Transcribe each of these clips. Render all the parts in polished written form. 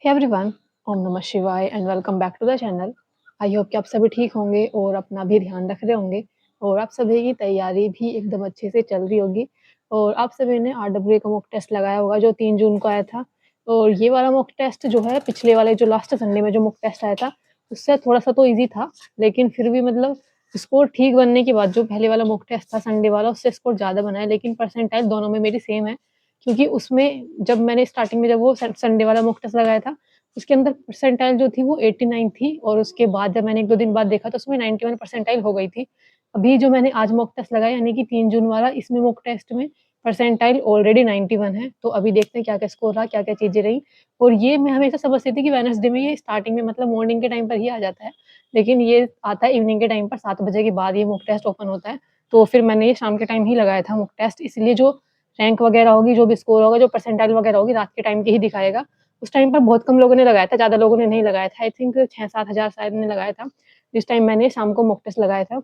Hey everyone, ओम नमः शिवाय and welcome back to the channel. I hope कि आप सभी ठीक होंगे और अपना भी ध्यान रख रहे होंगे और आप सभी की तैयारी भी एकदम अच्छे से चल रही होगी। और आप सभी ने आरडब्ल्यूए का मॉक टेस्ट लगाया होगा जो 3 जून को आया था। और ये वाला मॉक टेस्ट जो है पिछले वाले जो लास्ट संडे में जो मॉक टेस्ट आया था उससे थोड़ा-सा तो ईज़ी था, लेकिन फिर भी मतलब स्कोर ठीक बनने के बाद जो पहले वाला मॉक टेस्ट था संडे वाला उससे स्कोर ज़्यादा बना है, लेकिन परसेंटाइल दोनों में मेरी सेम है। क्योंकि उसमें जब मैंने स्टार्टिंग में जब वो संडे वाला मॉक टेस्ट लगाया था उसके अंदर परसेंटाइल जो थी वो 89 थी और उसके बाद जब मैंने 1-2 दिन बाद देखा तो उसमें 91 परसेंटाइल हो गई थी। अभी जो मैंने आज मॉक टेस्ट लगाया यानी कि 3 जून वाला, इसमें मॉक टेस्ट में परसेंटाइल ऑलरेडी 91 है। तो अभी देखते हैं क्या-क्या स्कोर रहा, क्या-क्या चीज़ें रहीं। और ये मैं हमेशा समझती थी कि वेडनेसडे में ये स्टार्टिंग में मतलब मॉर्निंग के टाइम पर ही आ जाता है। लेकिन ये आता है इवनिंग के टाइम पर 7 बजे के बाद ये मॉक टेस्ट ओपन होता है। तो फिर मैंने ये शाम के टाइम ही लगाया था मॉक टेस्ट, इसलिए जो रैंक वगैरह होगी, जो भी स्कोर होगा, जो परसेंटाइल वगैरह होगी रात के टाइम की ही दिखाएगा। उस टाइम पर बहुत कम लोगों ने लगाया था, ज़्यादा लोगों ने नहीं लगाया था। आई थिंक 6-7 हज़ार शायद ने लगाया था। जिस टाइम मैंने शाम को मॉक टेस्ट लगाया था।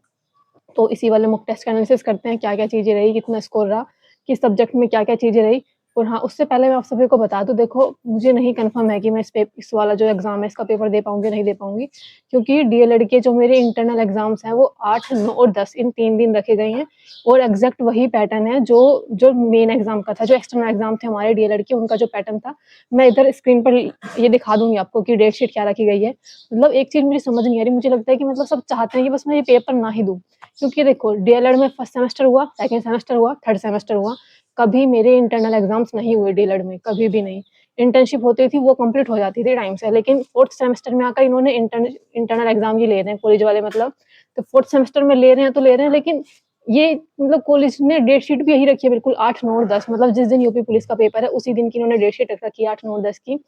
तो इसी वाले मॉक टेस्ट का एनालिसिस करते हैं, क्या-क्या चीज़ें रही, कितना स्कोर रहा, किस सब्जेक्ट में क्या-क्या चीज़ें रही। और हाँ, उससे पहले मैं आप सभी को बता दूँ, देखो मुझे नहीं कन्फर्म है कि मैं इस वाला जो एग्ज़ाम है इसका पेपर दे पाऊँगी, नहीं दे पाऊँगी। क्योंकि डीएलएड के जो मेरे इंटरनल एग्ज़ाम्स हैं वो 8, 9 और 10 इन 3 दिन रखे गए हैं और एग्ज़ैक्ट वही पैटर्न है जो जो मेन एग्ज़ाम का था, जो एक्सटर्नल एग्ज़ाम थे हमारे डीएलएड के, उनका जो पैटर्न था। मैं इधर स्क्रीन पर ये दिखा दूँगी आपको कि डेट शीट क्या रखी गई है। मतलब एक चीज़ मुझे समझ नहीं आ रही, मुझे लगता है कि मतलब सब चाहते हैं कि बस मैं ये पेपर ना ही दूँ। क्योंकि देखो डीएलएड में फर्स्ट सेमेस्टर हुआ, सेकंड सेमेस्टर हुआ, थर्ड सेमेस्टर हुआ, कभी मेरे इंटरनल एग्जाम्स नहीं हुए डीएलएड में, कभी भी नहीं। इंटर्नशिप होती थी वो कंप्लीट हो जाती थी टाइम से, लेकिन फोर्थ सेमेस्टर में आकर इन्होंने इंटरनल एग्जाम ही ले रहे हैं कॉलेज वाले, मतलब तो फोर्थ सेमेस्टर में ले रहे हैं तो ले रहे हैं, लेकिन ये मतलब कॉलेज ने डेट शीट भी यही रखी है बिल्कुल 8, 9 और 10, मतलब जिस दिन यूपी पुलिस का पेपर है उसी दिन की इन्होंने डेट शीट रख रखी है 8, 9 और 10 की।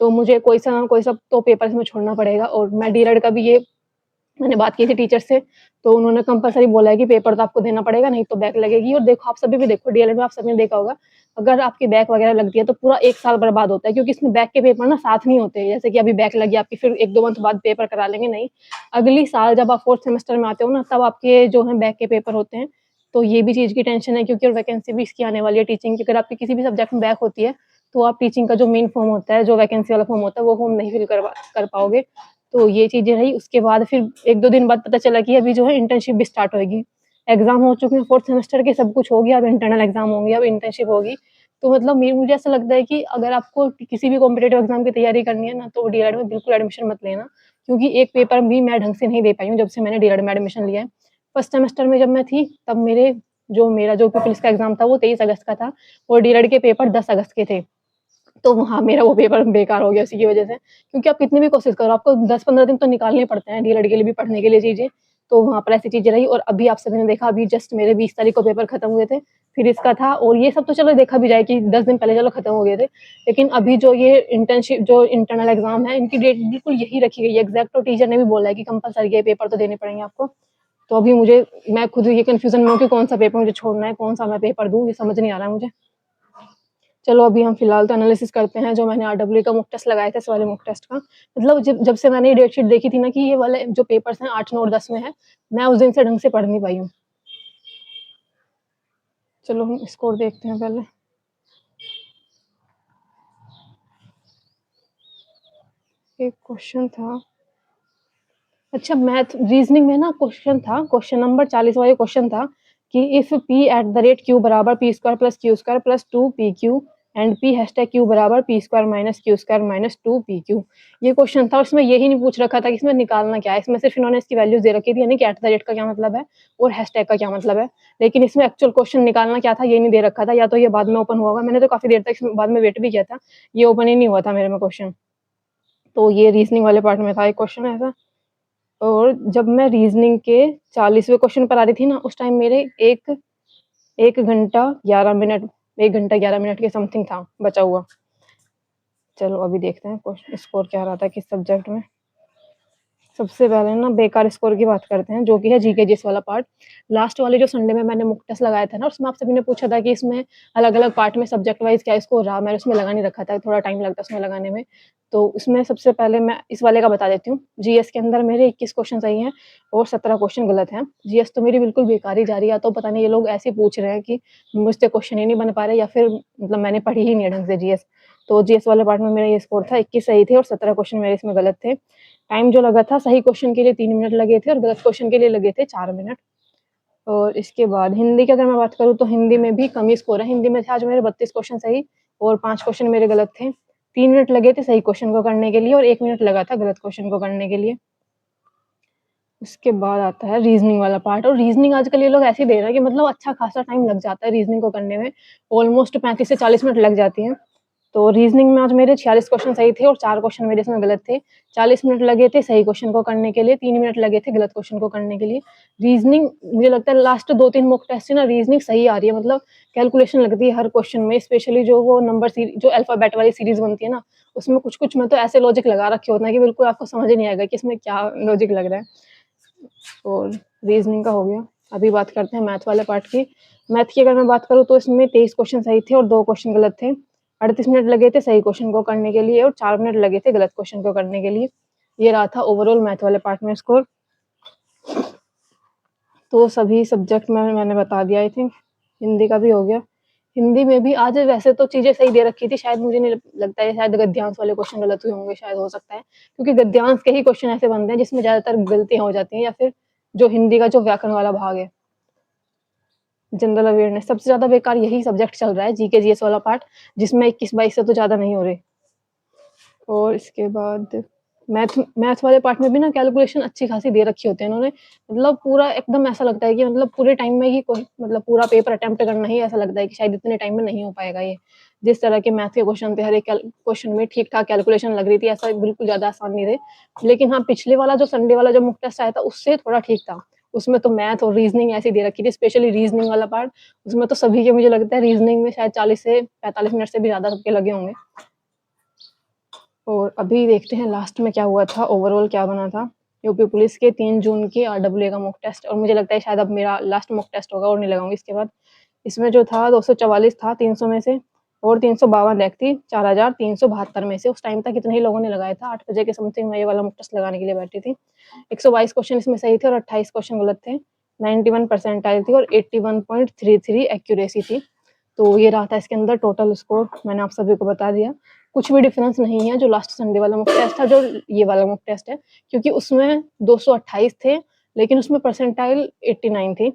तो मुझे कोई सा कोई सब तो पेपर इसमें छोड़ना पड़ेगा और मैं डीएलएड का भी ये मैंने बात की थी टीचर से, तो उन्होंने कंपल्सरी बोला है कि पेपर तो आपको देना पड़ेगा, नहीं तो बैक लगेगी। और देखो आप सभी भी देखो डीएलएड में आप सबने देखा होगा, अगर आपकी बैक वगैरह लगती है तो पूरा 1 साल बर्बाद होता है, क्योंकि इसमें बैक के पेपर ना साथ नहीं होते। जैसे कि अभी बैक लगी आपकी, फिर 1-2 मंथ बाद पेपर करा लेंगे, नहीं। अगली साल जब आप 4th सेमेस्टर में आते हो ना, तब आपके जो है बैक के पेपर होते हैं। तो ये भी चीज़ की टेंशन है, क्योंकि और वैकेंसी भी इसकी आने वाली है टीचिंग की। अगर आपकी किसी भी सब्जेक्ट में बैक होती है, तो आप टीचिंग का जो मेन फॉर्म होता है, जो वैकेंसी वाला फॉर्म होता है, वो फॉर्म नहीं फिल कर पाओगे। तो ये चीज़ें रही। उसके बाद फिर 1-2 दिन बाद पता चला कि अभी जो है इंटर्नशिप भी स्टार्ट होएगी। एग्ज़ाम हो चुके हैं 4th सेमेस्टर के, सब कुछ हो गया, अब इंटरनल एग्ज़ाम होंगे, अब इंटर्नशिप होगी। तो मतलब मुझे ऐसा लगता है कि अगर आपको किसी भी कॉम्पिटिटिव एग्ज़ाम की तैयारी करनी है ना, तो डीएलएड में बिल्कुल एडमिशन मत लेना, क्योंकि एक पेपर भी मैं ढंग से नहीं दे पाई हूँ जब से मैंने डीएलएड में एडमिशन लिया है। फर्स्ट सेमेस्टर में जब मैं थी, तब मेरा जो पुलिस का एग्ज़ाम था वो 23 अगस्त का था और डीएलएड के पेपर 10 अगस्त के थे। तो वहाँ मेरा वो पेपर बेकार हो गया उसी की वजह से, क्योंकि आप कितनी भी कोशिश करो, आपको 10-15 दिन तो निकालने पड़ते हैं डीएलएड के लिए भी, पढ़ने के लिए चीज़ें। तो वहाँ पर ऐसी चीज़ें रही और अभी आप सभी ने देखा, अभी जस्ट मेरे 20 तारीख को पेपर खत्म हुए थे, फिर इसका था। और ये सब तो चलो देखा भी जाए कि 10 दिन पहले चलो खत्म हो गए थे, लेकिन अभी जो ये इंटर्नशिप जो इंटरनल एग्ज़ाम है, इनकी डेट बिल्कुल यही रखी गई है एग्ज़ैक्ट, और टीचर ने भी बोला है कि कंपल्सरी ये पेपर तो देने पड़ेंगे आपको। तो अभी मैं खुद ये कन्फ्यूज़न में हूँ कि कौन-सा पेपर मुझे छोड़ना है, कौन-सा मैं पेपर दूँ, ये समझ नहीं आ रहा है मुझे। चलो अभी हम फिलहाल तो एनालिसिस करते हैं जो मैंने आरडब्ल्यू का मॉक टेस्ट लगाया था, इस वाले मॉक टेस्ट का। मतलब जब जब से मैंने ये डेट शीट देखी थी ना कि ये वाले जो पेपर्स हैं 8, 9 और 10 में है, मैं उस दिन से ढंग से पढ़ नहीं पाई हूँ। चलो हम स्कोर देखते हैं पहले। एक क्वेश्चन था, अच्छा मैथ रीजनिंग में ना क्वेश्चन था, क्वेश्चन नंबर 40 वाला क्वेश्चन था कि if p at the rate q बराबर p square plus q square plus 2pq and p hashtag q बराबर p square minus q square minus 2pq। ये क्वेश्चन था और इसमें यही नहीं पूछ रखा था कि इसमें निकालना क्या है, इसमें सिर्फ इन्होंने इसकी वैल्यूज दे रखी थी, यानी कि एट द रेट का क्या मतलब है और हैशटैग का क्या मतलब है। लेकिन इसमें एक्चुअल क्वेश्चन निकालना क्या था ये नहीं दे रखा था, या तो ये बाद में ओपन हुआ होगा, मैंने तो काफी देर तक इसमें बाद में वेट भी किया था, ये ओपन ही नहीं हुआ था मेरे में क्वेश्चन। तो ये रीजनिंग वाले पार्ट में था एक क्वेश्चन ऐसा। और जब मैं रीजनिंग के 40वें क्वेश्चन पर आ रही थी ना, उस टाइम मेरे 1 घंटा 11 मिनट 1 घंटा 11 मिनट के समथिंग था बचा हुआ। चलो अभी देखते हैं क्वेश्चन स्कोर क्या रहा था किस सब्जेक्ट में। सबसे पहले ना बेकार स्कोर की बात करते हैं, जो कि है जीके जिस वाला पार्ट। लास्ट वाले जो संडे में मैंने मॉक टेस्ट लगाया था ना, उसमें आप सभी ने पूछा था कि इसमें अलग-अलग पार्ट में सब्जेक्ट वाइज़ क्या स्कोर रहा, मैंने उसमें लगा नहीं रखा था, थोड़ा टाइम लगता है उसमें लगाने में। तो उसमें सबसे पहले मैं इस वाले का बता देती हूँ। जीएस के अंदर मेरे 21 क्वेश्चन सही हैं और 17 क्वेश्चन गलत हैं। जीएस तो मेरी बिल्कुल बेकार ही जा रही है, या तो पता नहीं ये लोग ऐसे पूछ रहे हैं कि मुझसे क्वेश्चन ही नहीं बन पा रहे, या फिर मतलब मैंने पढ़ी ही नहीं है ढंग से जीएस। तो जीएस वाले पार्ट में मेरा ये स्कोर था, 21 सही थे और 17 क्वेश्चन मेरे इसमें गलत थे। टाइम जो लगा था, सही क्वेश्चन के लिए 3 मिनट लगे थे और गलत क्वेश्चन के लिए लगे थे 4 मिनट। और इसके बाद हिंदी की अगर मैं बात करूँ तो हिंदी में भी कम ही स्कोर है। हिंदी में थे आज मेरे 32 क्वेश्चन सही और 5 क्वेश्चन मेरे गलत थे। 3 मिनट लगे थे सही क्वेश्चन को करने के लिए और 1 मिनट लगा था गलत क्वेश्चन को करने के लिए। उसके बाद आता है रीजनिंग वाला पार्ट, और रीजनिंग आजकल ये लोग ऐसे ही दे रहे हैं कि मतलब अच्छा खासा टाइम लग जाता है रीजनिंग को करने में, ऑलमोस्ट 35 से 40 मिनट लग जाती हैं। तो रीजनिंग में आज मेरे 46 क्वेश्चन सही थे और 4 क्वेश्चन मेरे इसमें गलत थे। 40 मिनट लगे थे सही क्वेश्चन को करने के लिए, 3 मिनट लगे थे गलत क्वेश्चन को करने के लिए। रीजनिंग मुझे लगता है लास्ट 2-3 मॉक टेस्ट से ना रीजनिंग सही आ रही है, मतलब कैलकुलेशन लगती है हर क्वेश्चन में, स्पेशली जो वो नंबर जो अल्फाबेट वाली सीरीज बनती है ना, उसमें कुछ-कुछ में तो ऐसे लॉजिक लगा रखे होते हैं कि बिल्कुल आपको समझ ही नहीं आएगा कि इसमें क्या लॉजिक लग रहा है। और रीजनिंग का हो गया। अभी बात करते हैं मैथ वाले पार्ट की। मैथ की अगर मैं बात करूँ तो इसमें 23 क्वेश्चन सही थे और 2 क्वेश्चन गलत थे। 38 मिनट लगे थे सही क्वेश्चन को करने के लिए और 4 मिनट लगे थे गलत क्वेश्चन को करने के लिए। ये रहा था ओवरऑल मैथ वाले पार्ट में स्कोर। तो सभी सब्जेक्ट में मैंने बता दिया आई थिंक। हिंदी का भी हो गया। हिंदी में भी आज वैसे तो चीज़ें सही दे रखी थी, शायद मुझे नहीं लगता है शायद गद्यांश वाले क्वेश्चन गलत हुए होंगे, शायद हो सकता है। क्योंकि गद्यांश के ही क्वेश्चन ऐसे बनते हैं जिसमें ज़्यादातर गलतियाँ हो जाती हैं, या फिर जो हिंदी का जो व्याकरण वाला भाग है, जनरल अवेयरनेस, सबसे ज़्यादा बेकार यही सब्जेक्ट चल रहा है, जीके जीएस वाला पार्ट, जिसमें 21-22 से तो ज़्यादा नहीं हो रहे। और इसके बाद मैथ वाले पार्ट में भी ना कैलकुलेशन अच्छी खासी दे रखी होती है इन्होंने, मतलब पूरा एकदम ऐसा लगता है कि मतलब पूरे टाइम में ही मतलब पूरा पेपर अटेम्प्ट करना ही ऐसा लगता है कि शायद इतने टाइम में नहीं हो पाएगा ये। जिस तरह के मैथ के क्वेश्चन थे, हर एक क्वेश्चन में ठीक ठाक कैलकुलेशन लग रही थी, ऐसा बिल्कुल ज़्यादा आसान नहीं थे। लेकिन हाँ, पिछले वाला जो संडे वाला जो मॉक टेस्ट आया था उससे थोड़ा ठीक था। उसमें तो मैथ और रीजनिंग ऐसी दे रखी थी, स्पेशली रीजनिंग वाला पार्ट। उसमें तो सभी के मुझे लगता है रीजनिंग में शायद 40 से 45 मिनट से भी ज़्यादा सबके लगे होंगे। और अभी देखते हैं लास्ट में क्या हुआ था, ओवरऑल क्या बना था। यूपी पुलिस के 3 जून की आरडब्ल्यूए का मॉक टेस्ट, और मुझे लगता है शायद अब मेरा लास्ट मॉक टेस्ट होगा और नहीं लगाऊंगी इसके बाद। इसमें जो था 244 था 300 में से, और 352 रैंक थी 4372 में से। उस टाइम तक इतने ही लोगों ने लगाया था। 8 बजे के समथिंग मैं ये वाला मॉक टेस्ट लगाने के लिए बैठी थी। 122 क्वेश्चन इसमें सही थे और 28 क्वेश्चन गलत थे। 91 परसेंटाइल थी और 81.33 एक्यूरेसी थी। तो ये रहा था इसके अंदर टोटल स्कोर, मैंने आप सभी को बता दिया। कुछ भी डिफरेंस नहीं है जो लास्ट संडे वाला मॉक टेस्ट था, जो ये वाला मॉक टेस्ट है, क्योंकि उसमें 228 थे लेकिन उसमें परसेंटाइल 89 थी,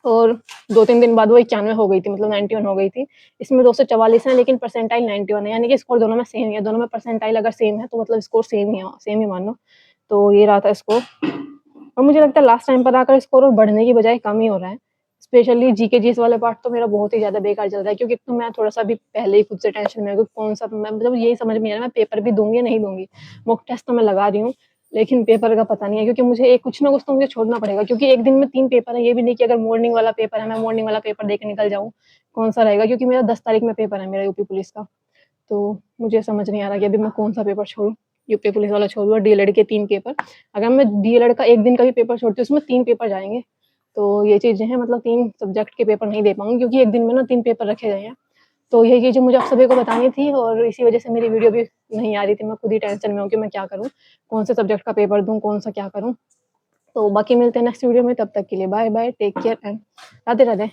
और 2-3 दिन बाद वो 91 हो गई थी, मतलब 91 हो गई थी। इसमें 244 है लेकिन परसेंटाइल 91 है, यानी कि स्कोर दोनों में सेम ही है। दोनों में परसेंटाइल अगर सेम है तो मतलब स्कोर सेम ही मान लो। तो ये रहा था स्कोर, और मुझे लगता है लास्ट टाइम पर आकर स्कोर और बढ़ने की बजाय कम ही हो रहा है। स्पेशली जीके जीएस वाला पार्ट तो मेरा बहुत ही ज़्यादा बेकार चल रहा है, क्योंकि तो मैं थोड़ा-सा अभी पहले ही खुद से टेंशन में हूँ कि कौन-सा मैं, मतलब यही समझ में नहीं आ रहा मैं पेपर भी दूँगी या नहीं दूँगी। मॉक टेस्ट तो मैं लगा रही हूँ, लेकिन पेपर का पता नहीं है, क्योंकि मुझे एक कुछ ना कुछ तो मुझे छोड़ना पड़ेगा, क्योंकि एक दिन में 3 पेपर है। ये भी नहीं कि अगर मॉर्निंग वाला पेपर है, मैं मॉर्निंग वाला पेपर दे के निकल जाऊँ, कौन-सा रहेगा, क्योंकि मेरा 10 तारीख में पेपर है मेरा यूपी पुलिस का। तो मुझे समझ नहीं आ रहा कि अभी मैं कौन-सा पेपर छोड़ूँ, यूपी पुलिस वाला छोड़ूँ और डीएलएड के 3 पेपर। अगर मैं डीएलएड का 1 दिन का भी पेपर छोड़ती हूँ, उसमें 3 पेपर जाएँगे। तो ये चीज़ें हैं, मतलब 3 सब्जेक्ट के पेपर नहीं दे पाऊँगी, क्योंकि 1 दिन में ना 3 पेपर रखे गए हैं। तो यही चीज़ें मुझे आप सभी को बतानी थी, और इसी वजह से मेरी वीडियो भी नहीं आ रही थी। मैं खुद ही टेंशन में हूँ कि मैं क्या करूँ? कौन से सब्जेक्ट का पेपर दूँ, कौन-सा क्या करूँ? तो बाकी मिलते हैं नेक्स्ट वीडियो में, तब तक के लिए bye bye, take care and Radhe Radhe.